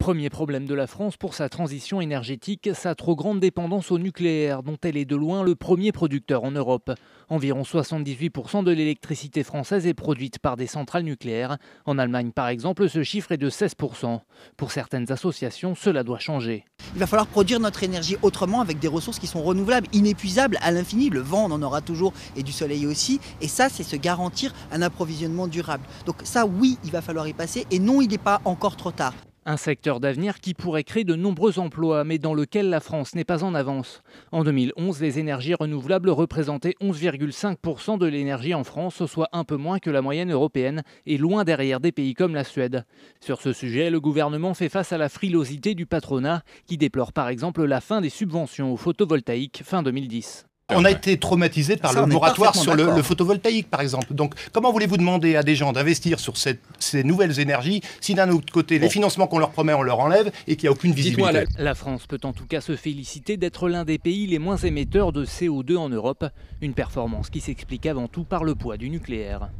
Premier problème de la France pour sa transition énergétique, sa trop grande dépendance au nucléaire, dont elle est de loin le premier producteur en Europe. Environ 78% de l'électricité française est produite par des centrales nucléaires. En Allemagne, par exemple, ce chiffre est de 16%. Pour certaines associations, cela doit changer. Il va falloir produire notre énergie autrement avec des ressources qui sont renouvelables, inépuisables à l'infini. Le vent, on en aura toujours, et du soleil aussi. Et ça, c'est se garantir un approvisionnement durable. Donc ça, oui, il va falloir y passer. Et non, il n'est pas encore trop tard. Un secteur d'avenir qui pourrait créer de nombreux emplois, mais dans lequel la France n'est pas en avance. En 2011, les énergies renouvelables représentaient 11,5% de l'énergie en France, soit un peu moins que la moyenne européenne, et loin derrière des pays comme la Suède. Sur ce sujet, le gouvernement fait face à la frilosité du patronat, qui déplore par exemple la fin des subventions au photovoltaïque fin 2010. On a été traumatisé par le moratoire sur le photovoltaïque, par exemple. Donc, comment voulez-vous demander à des gens d'investir sur ces nouvelles énergies si d'un autre côté, les financements qu'on leur promet, on leur enlève et qu'il n'y a aucune visibilité? La France peut en tout cas se féliciter d'être l'un des pays les moins émetteurs de CO2 en Europe. Une performance qui s'explique avant tout par le poids du nucléaire.